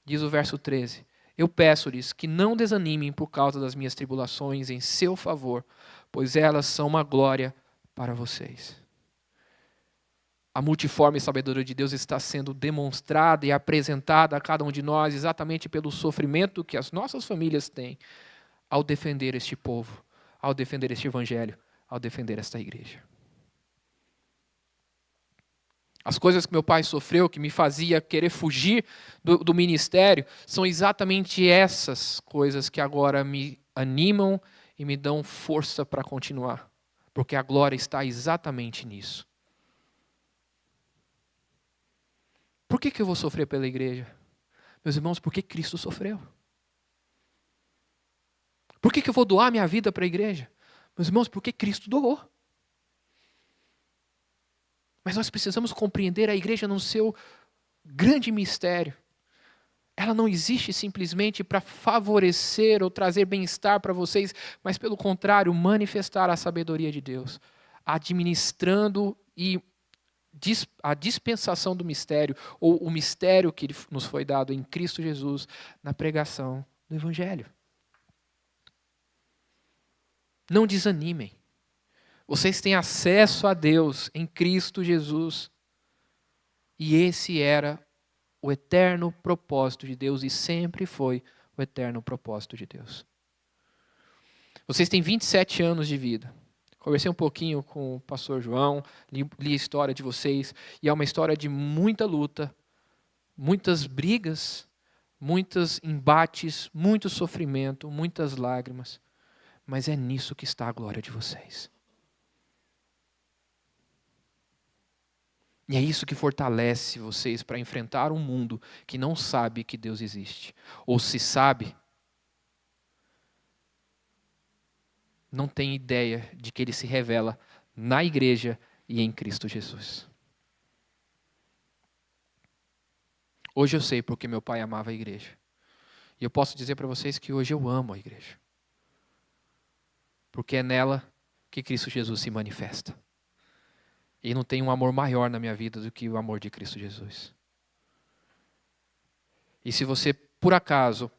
[SPEAKER 2] diz o verso 13, eu peço-lhes que não desanimem por causa das minhas tribulações em seu favor, pois elas são uma glória para vocês. A multiforme sabedoria de Deus está sendo demonstrada e apresentada a cada um de nós exatamente pelo sofrimento que as nossas famílias têm ao defender este povo, ao defender este evangelho, ao defender esta igreja. As coisas que meu pai sofreu, que me fazia querer fugir do ministério, são exatamente essas coisas que agora me animam e me dão força para continuar, porque a glória está exatamente nisso. Por que eu vou sofrer pela igreja? Meus irmãos, por que Cristo sofreu? Por que eu vou doar minha vida para a igreja? Meus irmãos, porque Cristo doou. Mas nós precisamos compreender a igreja no seu grande mistério. Ela não existe simplesmente para favorecer ou trazer bem-estar para vocês, mas pelo contrário, manifestar a sabedoria de Deus, administrando e a dispensação do mistério, ou o mistério que nos foi dado em Cristo Jesus na pregação do Evangelho. Não desanimem. Vocês têm acesso a Deus em Cristo Jesus. E esse era o eterno propósito de Deus e sempre foi o eterno propósito de Deus. Vocês têm 27 anos de vida. Conversei um pouquinho com o pastor João, li a história de vocês, e é uma história de muita luta, muitas brigas, muitos embates, muito sofrimento, muitas lágrimas, mas é nisso que está a glória de vocês. E é isso que fortalece vocês para enfrentar um mundo que não sabe que Deus existe, ou se sabe, não tem ideia de que Ele se revela na igreja e em Cristo Jesus. Hoje eu sei porque meu pai amava a igreja. E eu posso dizer para vocês que hoje eu amo a igreja. Porque é nela que Cristo Jesus se manifesta. E não tem um amor maior na minha vida do que o amor de Cristo Jesus. E se você, por acaso,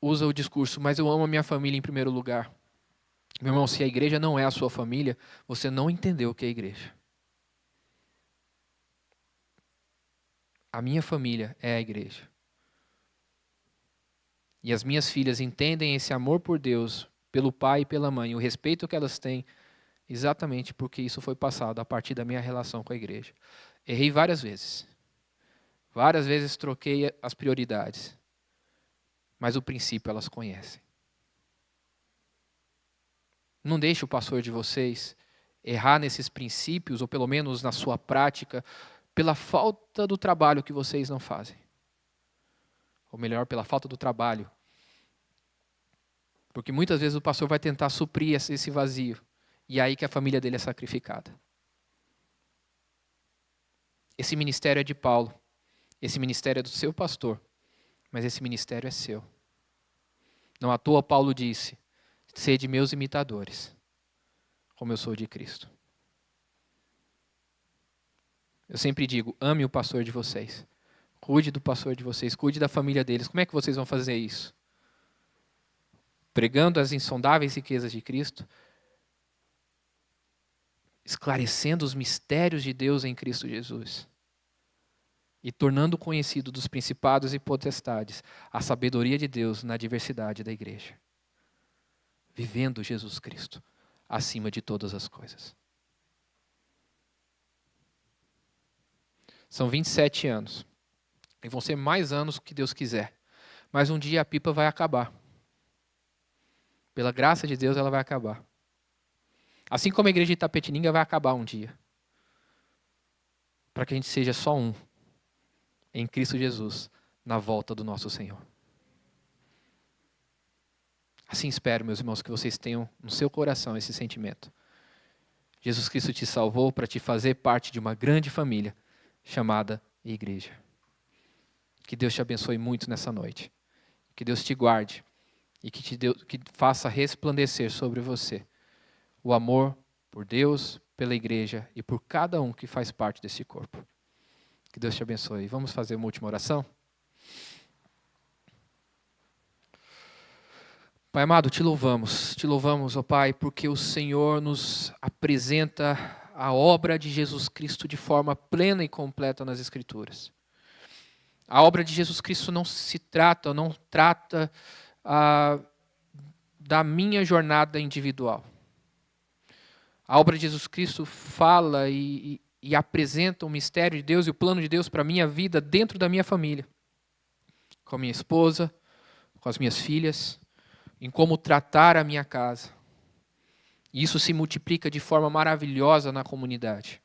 [SPEAKER 2] usa o discurso, mas eu amo a minha família em primeiro lugar. Meu irmão, se a igreja não é a sua família, você não entendeu o que é a igreja. A minha família é a igreja. E as minhas filhas entendem esse amor por Deus, pelo pai e pela mãe, o respeito que elas têm, exatamente porque isso foi passado a partir da minha relação com a igreja. Errei várias vezes. Várias vezes troquei as prioridades. Mas o princípio elas conhecem. Não deixe o pastor de vocês errar nesses princípios, ou pelo menos na sua prática, pela falta do trabalho que vocês não fazem. Ou melhor, pela falta do trabalho. Porque muitas vezes o pastor vai tentar suprir esse vazio. E é aí que a família dele é sacrificada. Esse ministério é de Paulo. Esse ministério é do seu pastor. Mas esse ministério é seu. Não à toa Paulo disse: sede meus imitadores, como eu sou de Cristo. Eu sempre digo, ame o pastor de vocês. Cuide do pastor de vocês, cuide da família deles. Como é que vocês vão fazer isso? Pregando as insondáveis riquezas de Cristo, esclarecendo os mistérios de Deus em Cristo Jesus e tornando conhecido dos principados e potestades a sabedoria de Deus na diversidade da igreja. vivendo Jesus Cristo acima de todas as coisas. São 27 anos. E vão ser mais anos que Deus quiser. Mas um dia a pipa vai acabar. Pela graça de Deus, ela vai acabar. Assim como a igreja de Itapetininga vai acabar um dia. Para que a gente seja só um. Em Cristo Jesus, na volta do nosso Senhor. Assim espero, meus irmãos, que vocês tenham no seu coração esse sentimento. Jesus Cristo te salvou para te fazer parte de uma grande família chamada igreja. Que Deus te abençoe muito nessa noite. Que Deus te guarde e que faça resplandecer sobre você o amor por Deus, pela igreja e por cada um que faz parte desse corpo. Que Deus te abençoe. Vamos fazer uma última oração? Pai amado, te louvamos, ó Pai, porque o Senhor nos apresenta a obra de Jesus Cristo de forma plena e completa nas Escrituras. A obra de Jesus Cristo não trata da minha jornada individual. A obra de Jesus Cristo fala e apresenta o mistério de Deus e o plano de Deus para a minha vida dentro da minha família. Com a minha esposa, com as minhas filhas, em como tratar a minha casa. E isso se multiplica de forma maravilhosa na comunidade,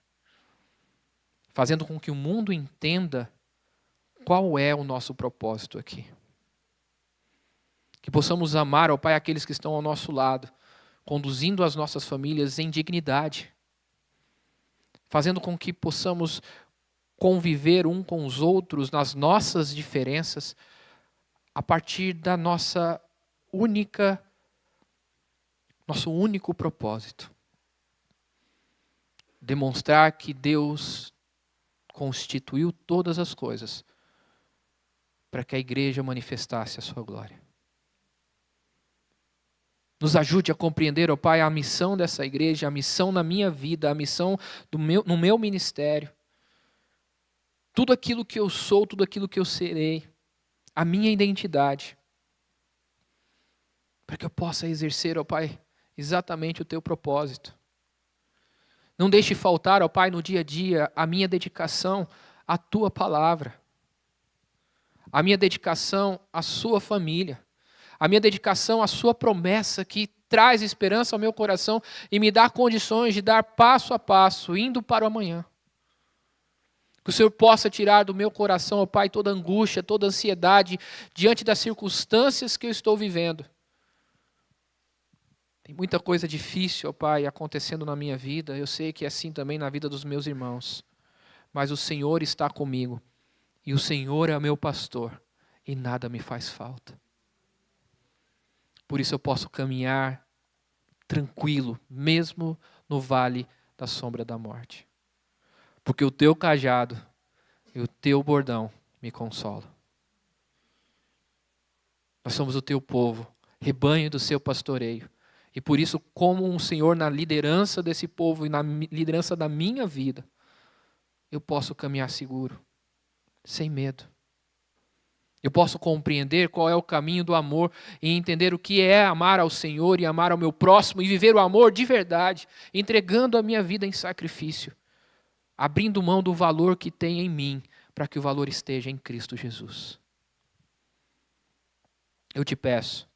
[SPEAKER 2] fazendo com que o mundo entenda qual é o nosso propósito aqui. Que possamos amar, ó Pai, aqueles que estão ao nosso lado, conduzindo as nossas famílias em dignidade, fazendo com que possamos conviver um com os outros nas nossas diferenças, a partir da nosso único propósito. Demonstrar que Deus constituiu todas as coisas para que a igreja manifestasse a sua glória. Nos ajude a compreender, ó Pai, a missão dessa igreja, a missão na minha vida, a missão no meu ministério. Tudo aquilo que eu sou, tudo aquilo que eu serei, a minha identidade. Para que eu possa exercer, ó Pai, exatamente o teu propósito. Não deixe faltar, ó Pai, no dia a dia, a minha dedicação à tua palavra. A minha dedicação à sua família. A minha dedicação à sua promessa que traz esperança ao meu coração e me dá condições de dar passo a passo, indo para o amanhã. Que o Senhor possa tirar do meu coração, ó Pai, toda angústia, toda ansiedade diante das circunstâncias que eu estou vivendo. Tem muita coisa difícil, ó Pai, acontecendo na minha vida. Eu sei que é assim também na vida dos meus irmãos. Mas o Senhor está comigo. E o Senhor é meu pastor. E nada me faz falta. Por isso eu posso caminhar tranquilo, mesmo no vale da sombra da morte. Porque o teu cajado e o teu bordão me consolam. Nós somos o teu povo, rebanho do seu pastoreio. E por isso, como um Senhor na liderança desse povo e na liderança da minha vida, eu posso caminhar seguro, sem medo. Eu posso compreender qual é o caminho do amor e entender o que é amar ao Senhor e amar ao meu próximo e viver o amor de verdade, entregando a minha vida em sacrifício, abrindo mão do valor que tem em mim, para que o valor esteja em Cristo Jesus. Eu te peço,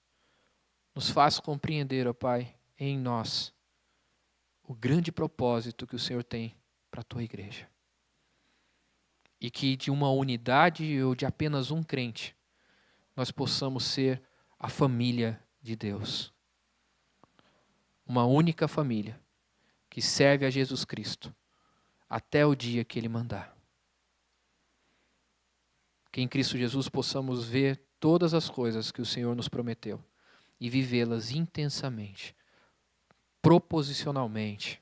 [SPEAKER 2] nos faz compreender, ó Pai, em nós, o grande propósito que o Senhor tem para a tua igreja. E que de uma unidade ou de apenas um crente, nós possamos ser a família de Deus. Uma única família que serve a Jesus Cristo até o dia que Ele mandar. Que em Cristo Jesus possamos ver todas as coisas que o Senhor nos prometeu e vivê-las intensamente, proposicionalmente.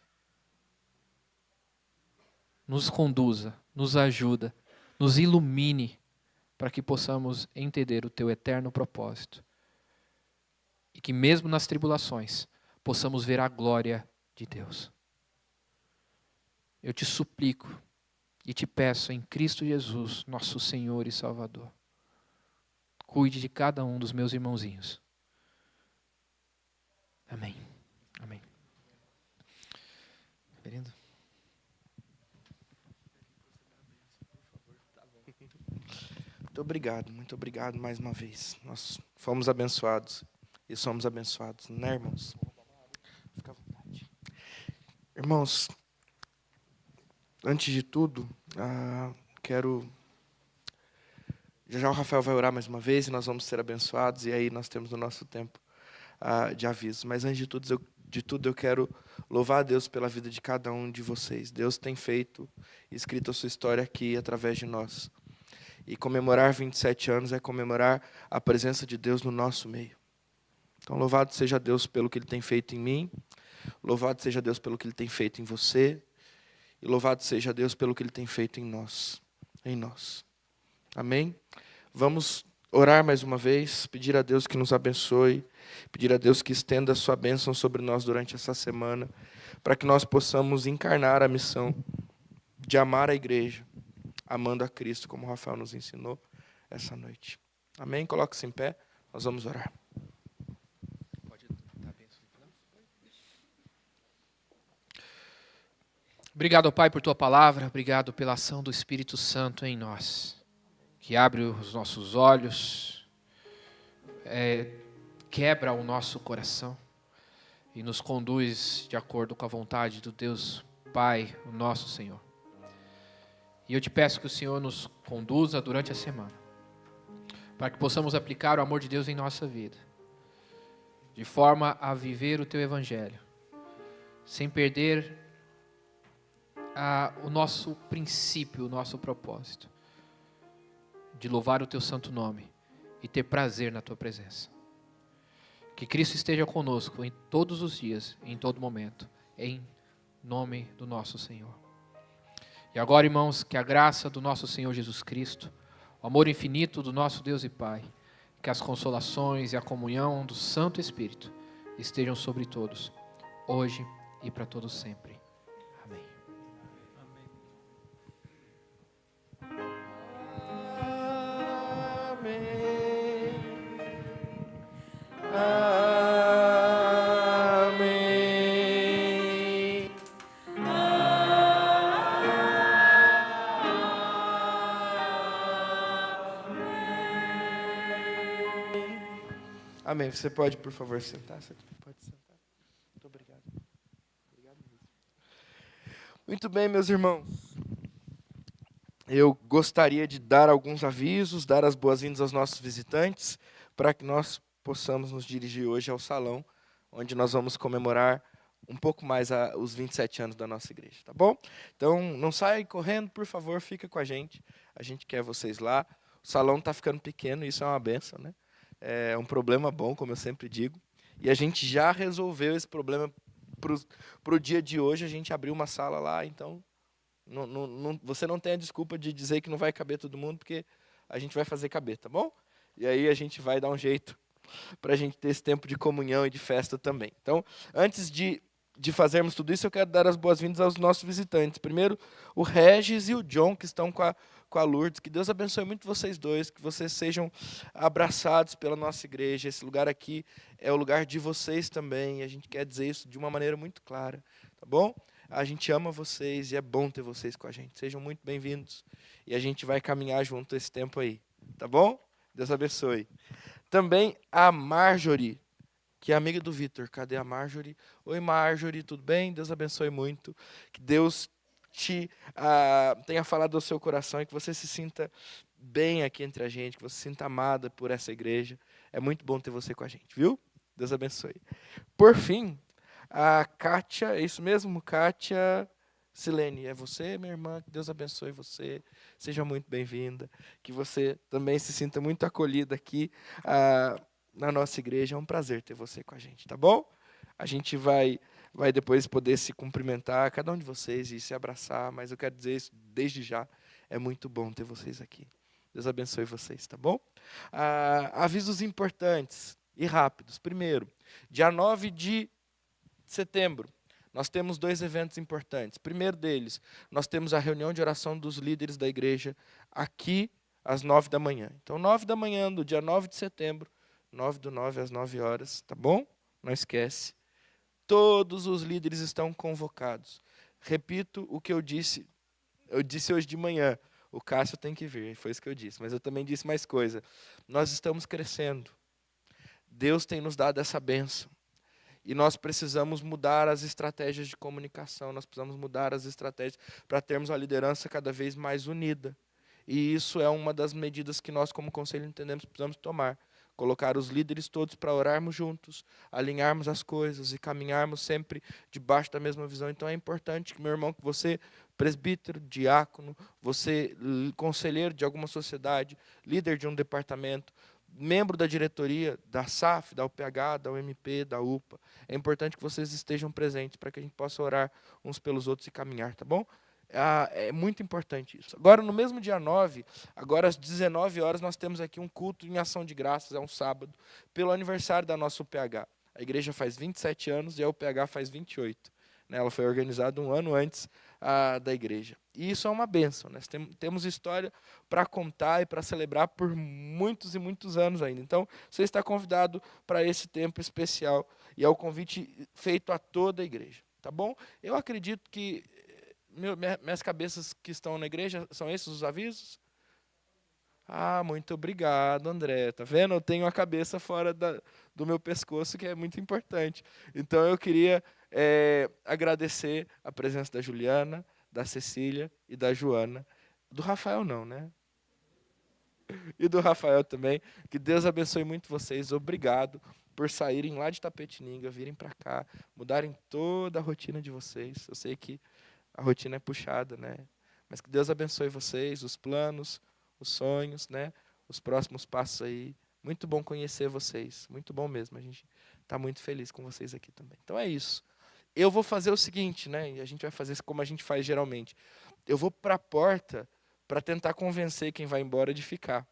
[SPEAKER 2] Nos conduza, nos ajuda, nos ilumine para que possamos entender o teu eterno propósito. E que mesmo nas tribulações, possamos ver a glória de Deus. Eu te suplico e te peço em Cristo Jesus, nosso Senhor e Salvador. Cuide de cada um dos meus irmãozinhos. Amém. Amém. Reverendo?
[SPEAKER 1] Muito obrigado mais uma vez. Nós fomos abençoados e somos abençoados, né, irmãos? Fica à vontade. Irmãos, antes de tudo, quero... Já o Rafael vai orar mais uma vez e nós vamos ser abençoados, e aí nós temos o nosso tempo de aviso. Mas antes de tudo, eu quero louvar a Deus pela vida de cada um de vocês. Deus tem feito e escrito a sua história aqui através de nós. E comemorar 27 anos é comemorar a presença de Deus no nosso meio. Então, louvado seja Deus pelo que Ele tem feito em mim, louvado seja Deus pelo que Ele tem feito em você, e louvado seja Deus pelo que Ele tem feito em nós. Amém? Vamos orar mais uma vez, pedir a Deus que nos abençoe, pedir a Deus que estenda a sua bênção sobre nós durante essa semana, para que nós possamos encarnar a missão de amar a igreja, amando a Cristo, como o Rafael nos ensinou essa noite. Amém? Coloque-se em pé, nós vamos orar.
[SPEAKER 2] Obrigado, Pai, por Tua palavra, obrigado pela ação do Espírito Santo em nós, que abre os nossos olhos, quebra o nosso coração e nos conduz de acordo com a vontade do Deus Pai, o nosso Senhor. E eu te peço que o Senhor nos conduza durante a semana, para que possamos aplicar o amor de Deus em nossa vida, de forma a viver o Teu Evangelho, sem perder o nosso princípio, o nosso propósito, de louvar o Teu santo nome e ter prazer na Tua presença. Que Cristo esteja conosco em todos os dias, em todo momento, em nome do nosso Senhor. E agora, irmãos, que a graça do nosso Senhor Jesus Cristo, o amor infinito do nosso Deus e Pai, que as consolações e a comunhão do Santo Espírito estejam sobre todos, hoje e para todos sempre. Amém.
[SPEAKER 1] Amém. Você pode, por favor, sentar? Você pode sentar. Muito obrigado. Obrigado mesmo. Muito bem, meus irmãos. Eu gostaria de dar alguns avisos, dar as boas-vindas aos nossos visitantes, para que nós possamos nos dirigir hoje ao salão, onde nós vamos comemorar um pouco mais os 27 anos da nossa igreja, tá bom? Então, não saia correndo, por favor, fica com a gente quer vocês lá. O salão está ficando pequeno, isso é uma bênção, né? É um problema bom, como eu sempre digo, e a gente já resolveu esse problema para o dia de hoje. A gente abriu uma sala lá, então você não tem a desculpa de dizer que não vai caber todo mundo, porque a gente vai fazer caber, tá bom? E aí a gente vai dar um jeito para a gente ter esse tempo de comunhão e de festa também. Então, antes de fazermos tudo isso, eu quero dar as boas-vindas aos nossos visitantes. Primeiro, o Regis e o John, que estão com a Lourdes. Que Deus abençoe muito vocês dois, que vocês sejam abraçados pela nossa igreja. Esse lugar aqui é o lugar de vocês também, e a gente quer dizer isso de uma maneira muito clara, tá bom? A gente ama vocês e é bom ter vocês com a gente. Sejam muito bem-vindos. E a gente vai caminhar junto esse tempo aí, tá bom? Deus abençoe. Também a Marjorie, que é amiga do Vitor. Cadê a Marjorie? Oi, Marjorie, tudo bem? Deus abençoe muito. Que Deus tenha falado ao seu coração e que você se sinta bem aqui entre a gente, que você se sinta amada por essa igreja. É muito bom ter você com a gente, viu? Deus abençoe. Por fim, a Kátia, é isso mesmo? Kátia Silene, é você, minha irmã? Que Deus abençoe você. Seja muito bem-vinda. Que você também se sinta muito acolhida aqui na nossa igreja. É um prazer ter você com a gente, tá bom? A gente vai depois poder se cumprimentar, cada um de vocês, e se abraçar, mas eu quero dizer isso desde já. É muito bom ter vocês aqui. Deus abençoe vocês, tá bom? Avisos importantes e rápidos. Primeiro, dia 9 de setembro, nós temos 2 eventos importantes. Primeiro deles, nós temos a reunião de oração dos líderes da igreja aqui às 9 da manhã. Então, 9 da manhã do dia 9 de setembro, 9 do 9 às 9 horas, tá bom? Não esquece. Todos os líderes estão convocados. Repito o que eu disse hoje de manhã. O Cássio tem que vir, foi isso que eu disse. Mas eu também disse mais coisa. Nós estamos crescendo. Deus tem nos dado essa bênção. E nós precisamos mudar as estratégias de comunicação, nós precisamos mudar as estratégias para termos uma liderança cada vez mais unida. E isso é uma das medidas que nós, como conselho, entendemos que precisamos tomar. Colocar os líderes todos para orarmos juntos, alinharmos as coisas e caminharmos sempre debaixo da mesma visão. Então é importante que, meu irmão, que você, presbítero, diácono, você, conselheiro de alguma sociedade, líder de um departamento, membro da diretoria, da SAF, da UPH, da UMP, da UPA, é importante que vocês estejam presentes para que a gente possa orar uns pelos outros e caminhar, tá bom? É muito importante isso. Agora, no mesmo dia 9, agora às 19 horas, nós temos aqui um culto em ação de graças, é um sábado, pelo aniversário da nossa UPH. A igreja faz 27 anos e a UPH faz 28. Ela foi organizada um ano antes da igreja. E isso é uma bênção. Nós temos história para contar e para celebrar por muitos e muitos anos ainda. Então, você está convidado para esse tempo especial. E é o convite feito a toda a igreja. Tá bom? Eu acredito que minhas cabeças que estão na igreja, são esses os avisos? Ah, muito obrigado, André. Tá vendo? Eu tenho a cabeça fora do meu pescoço, que é muito importante. Então, eu queria agradecer a presença da Juliana, da Cecília e da Joana. Do Rafael não, né? E do Rafael também. Que Deus abençoe muito vocês. Obrigado por saírem lá de Tapetininga, virem para cá, mudarem toda a rotina de vocês. Eu sei que a rotina é puxada, né? Mas que Deus abençoe vocês, os planos, os sonhos, né? Os próximos passos aí. Muito bom conhecer vocês. Muito bom mesmo. A gente está muito feliz com vocês aqui também. Então é isso. Eu vou fazer o seguinte, né? E a gente vai fazer como a gente faz geralmente. Eu vou para a porta para tentar convencer quem vai embora de ficar.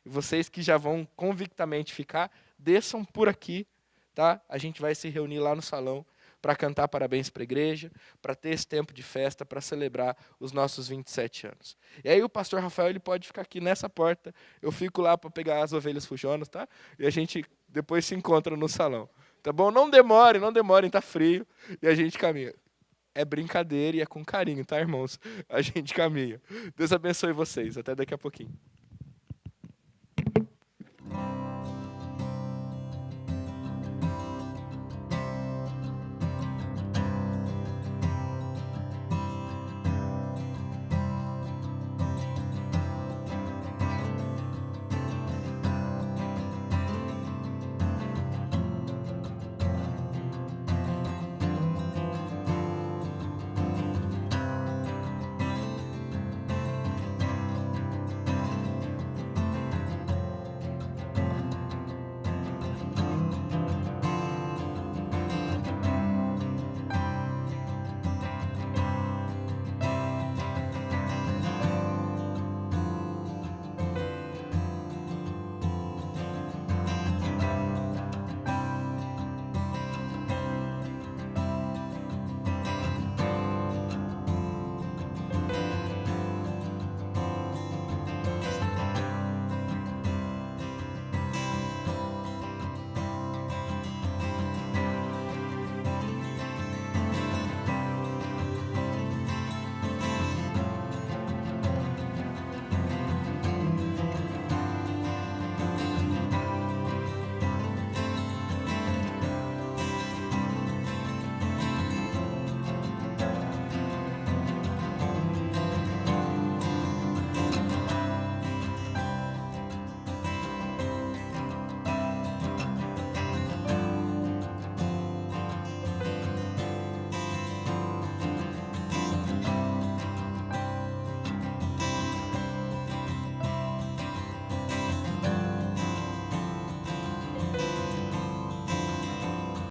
[SPEAKER 1] E vocês que já vão convictamente ficar, desçam por aqui, tá? A gente vai se reunir lá no salão para cantar parabéns para a igreja, para ter esse tempo de festa, para celebrar os nossos 27 anos. E aí o pastor Rafael ele pode ficar aqui nessa porta, eu fico lá para pegar as ovelhas fujonas, tá? E a gente depois se encontra no salão. Tá bom? Não demorem, tá frio, e a gente caminha. É brincadeira e é com carinho, tá, irmãos? A gente caminha. Deus abençoe vocês. Até daqui a pouquinho.